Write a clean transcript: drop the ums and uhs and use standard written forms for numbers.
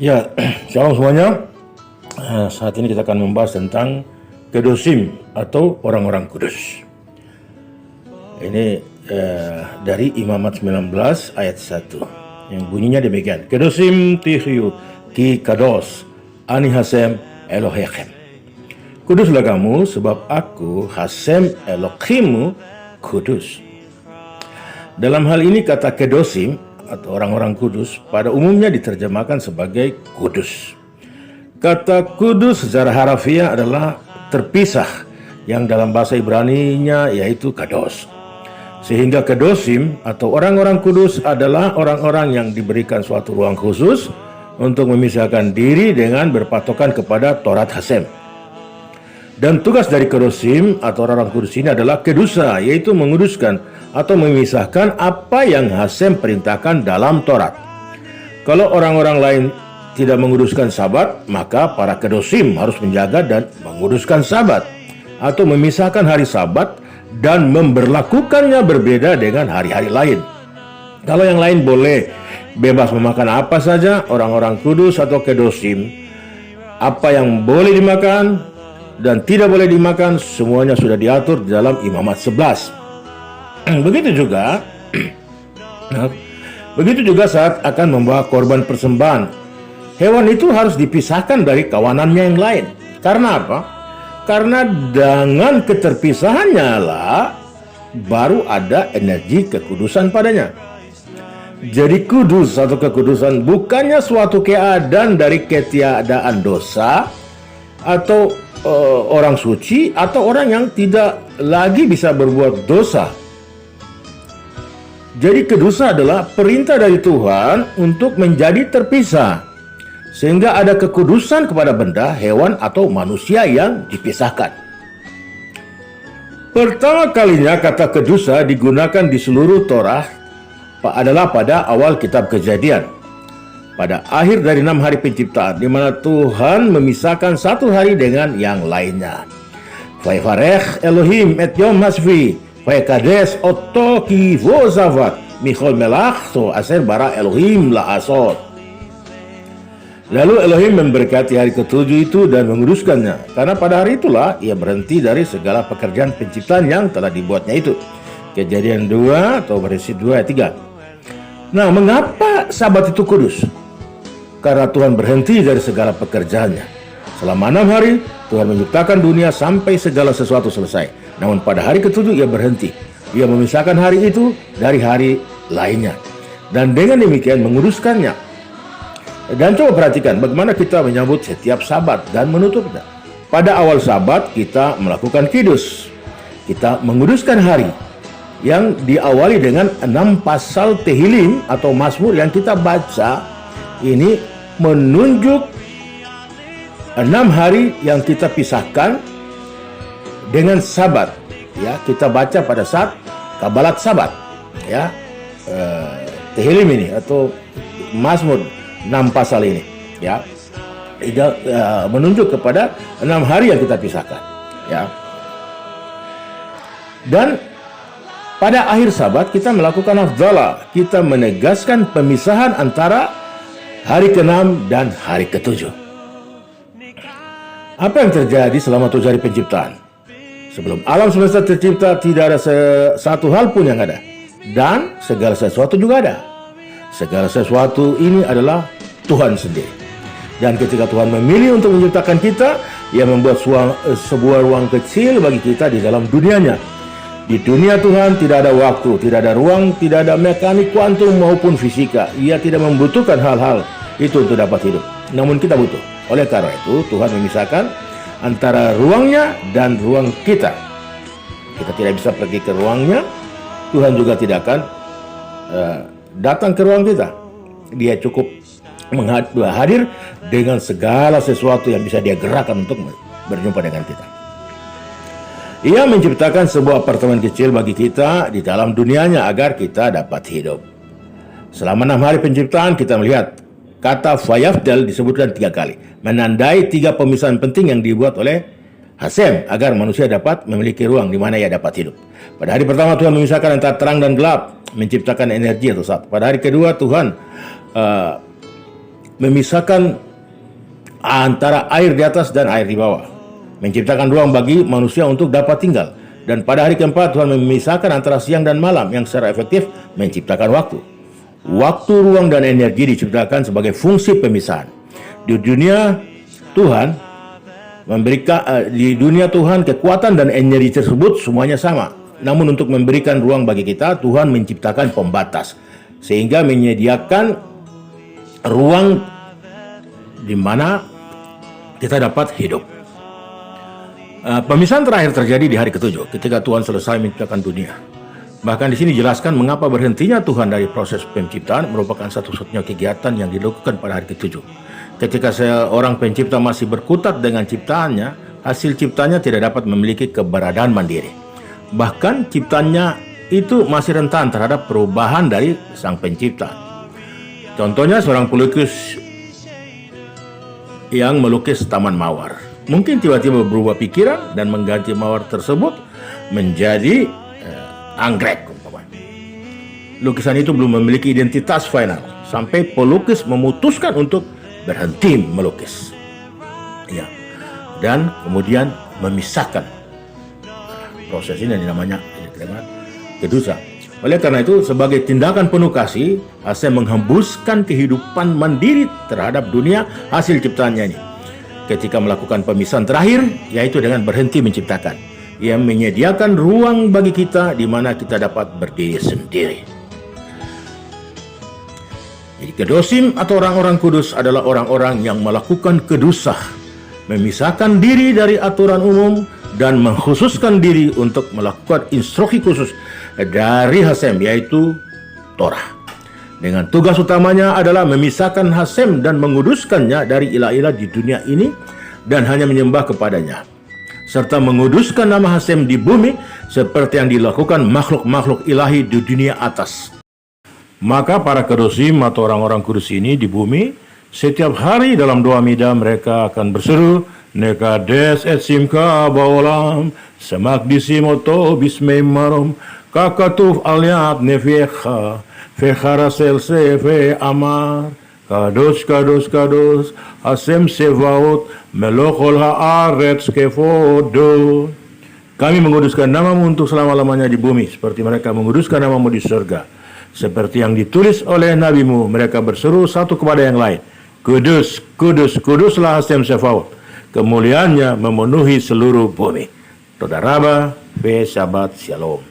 Ya, shalom semuanya. Saat ini kita akan membahas tentang kedosim atau orang-orang kudus. Ini dari Imamat 19 ayat 1 yang bunyinya demikian. Kedosim tihiyu ki kados ani Hasem Elohechem. Kuduslah kamu sebab aku Hasem Elohimmu kudus. Dalam hal ini kata kedosim atau orang-orang kudus pada umumnya diterjemahkan sebagai kudus. Kata kudus secara harafiah adalah terpisah, yang dalam bahasa Ibrani-nya yaitu kados. Sehingga kedosim atau orang-orang kudus adalah orang-orang yang diberikan suatu ruang khusus untuk memisahkan diri dengan berpatokan kepada Taurat Hasem. Dan tugas dari kedosim atau orang-orang kudus ini adalah kedusa, yaitu menguduskan atau memisahkan apa yang Hasem perintahkan dalam Taurat. Kalau orang-orang lain tidak menguduskan sabat, maka para kedosim harus menjaga dan menguduskan sabat atau memisahkan hari sabat dan memberlakukannya berbeda dengan hari-hari lain. Kalau yang lain boleh bebas memakan apa saja, orang-orang kudus atau kedosim, apa yang boleh dimakan dan tidak boleh dimakan semuanya sudah diatur di dalam Imamat 11. Begitu juga saat akan membawa korban persembahan. Hewan itu harus dipisahkan dari kawanannya yang lain. Karena apa? Karena dengan keterpisahannya lah baru ada energi kekudusan padanya. Jadi kudus atau kekudusan bukannya suatu keadaan dari ketiadaan dosa atau orang suci atau orang yang tidak lagi bisa berbuat dosa. Jadi kedusa adalah perintah dari Tuhan untuk menjadi terpisah, sehingga ada kekudusan kepada benda, hewan, atau manusia yang dipisahkan. Pertama kalinya kata kedusa digunakan di seluruh Torah adalah pada awal kitab Kejadian, pada akhir dari 6 hari penciptaan, di mana Tuhan memisahkan satu hari dengan yang lainnya. Vayvarech Elohim et yom hasvi Vayakades oto ki vozavat michol melach so aser bara Elohim la asot. Lalu Elohim memberkati hari ketujuh itu dan menguduskannya, karena pada hari itulah ia berhenti dari segala pekerjaan penciptaan yang telah dibuatnya itu. Kejadian 2 atau Beresit 2 ayat 3. Nah, mengapa sabat itu kudus? Karena Tuhan berhenti dari segala pekerjaannya. Selama 6 hari Tuhan menciptakan dunia sampai segala sesuatu selesai. Namun pada hari ketujuh ia berhenti. Ia memisahkan hari itu dari hari lainnya, dan dengan demikian menguruskannya. Dan coba perhatikan bagaimana kita menyambut setiap sabat dan menutupnya. Pada awal sabat kita melakukan kidus. Kita menguduskan hari yang diawali dengan 6 pasal Tehilim atau Mazmur yang kita baca. Ini menunjuk 6 hari yang kita pisahkan dengan sabat, ya. Kita baca pada saat Kabalat Sabat, ya, Tehilim ini atau Mazmur 6 pasal ini, ya, menunjuk kepada 6 hari yang kita pisahkan, ya. Dan pada akhir sabat kita melakukan afdalah, kita menegaskan pemisahan antara hari ke-6 dan hari ke-7. Apa yang terjadi selama 7 hari penciptaan? Sebelum alam semesta tercipta tidak ada satu hal pun yang ada, dan segala sesuatu juga ada. Segala sesuatu ini adalah Tuhan sendiri. Dan ketika Tuhan memilih untuk menciptakan kita, Ia membuat sebuah ruang kecil bagi kita di dalam dunianya. Di dunia Tuhan tidak ada waktu, tidak ada ruang, tidak ada mekanik kuantum maupun fisika. Ia tidak membutuhkan hal-hal itu untuk dapat hidup. Namun kita butuh. Oleh karena itu Tuhan memisahkan antara ruangnya dan ruang kita. Kita tidak bisa pergi ke ruangnya, Tuhan juga tidak akan datang ke ruang kita. Dia cukup hadir dengan segala sesuatu yang bisa dia gerakkan untuk berjumpa dengan kita. Ia menciptakan sebuah apartemen kecil bagi kita di dalam dunianya agar kita dapat hidup. Selama 6 hari penciptaan kita melihat kata Vayavdel disebutkan 3 kali, menandai 3 pemisahan penting yang dibuat oleh Hasem agar manusia dapat memiliki ruang di mana ia dapat hidup. Pada hari pertama Tuhan memisahkan antara terang dan gelap, menciptakan energi atau zat. Pada hari kedua Tuhan memisahkan antara air di atas dan air di bawah, menciptakan ruang bagi manusia untuk dapat tinggal. Dan pada hari keempat Tuhan memisahkan antara siang dan malam yang secara efektif menciptakan waktu. Waktu, ruang, dan energi diciptakan sebagai fungsi pemisahan. Di dunia Tuhan kekuatan dan energi tersebut semuanya sama. Namun untuk memberikan ruang bagi kita, Tuhan menciptakan pembatas sehingga menyediakan ruang di mana kita dapat hidup. Pemisahan terakhir terjadi di hari ketujuh ketika Tuhan selesai menciptakan dunia. Bahkan di sini dijelaskan mengapa berhentinya Tuhan dari proses penciptaan merupakan satu-satunya kegiatan yang dilakukan pada hari ketujuh. Ketika seorang pencipta masih berkutat dengan ciptaannya, hasil ciptanya tidak dapat memiliki keberadaan mandiri. Bahkan ciptaannya itu masih rentan terhadap perubahan dari sang pencipta. Contohnya seorang pelukis yang melukis taman mawar. Mungkin tiba-tiba berubah pikiran dan mengganti mawar tersebut menjadi anggrek. Lukisan itu belum memiliki identitas final sampai pelukis memutuskan untuk berhenti melukis. Ya. Dan kemudian memisahkan. Proses ini namanya kedusa. Oleh karena itu, sebagai tindakan penuh kasih, Hasem menghembuskan kehidupan mandiri terhadap dunia hasil ciptaannya ini. Ketika melakukan pemisahan terakhir, yaitu dengan berhenti menciptakan, ia menyediakan ruang bagi kita di mana kita dapat berdiri sendiri. Jadi kedosim atau orang-orang kudus adalah orang-orang yang melakukan kedusah, memisahkan diri dari aturan umum dan mengkhususkan diri untuk melakukan instruksi khusus dari Hasem, yaitu Torah. Dengan tugas utamanya adalah memisahkan Hasem dan menguduskannya dari ilah-ilah di dunia ini dan hanya menyembah kepadanya, serta menguduskan nama Hasem di bumi seperti yang dilakukan makhluk-makhluk ilahi di dunia atas. Maka para kedosim atau orang-orang kudus ini di bumi, setiap hari dalam doa mida mereka akan berseru, Nekades et simka baolam, semak disimoto bismei marom, kakatuf aliat nefecha, fechara selse fe amar, kados kados kados, Hasem sevaot, melochol haaretz kefodo. Kami menguduskan namamu untuk selama-lamanya di bumi, seperti mereka menguduskan namamu di surga. Seperti yang ditulis oleh nabimu, mereka berseru satu kepada yang lain, Kudus, kudus, kuduslah Hasem Sevaot. Kemuliaannya memenuhi seluruh bumi. Toda Rabba, Shabbat Shalom.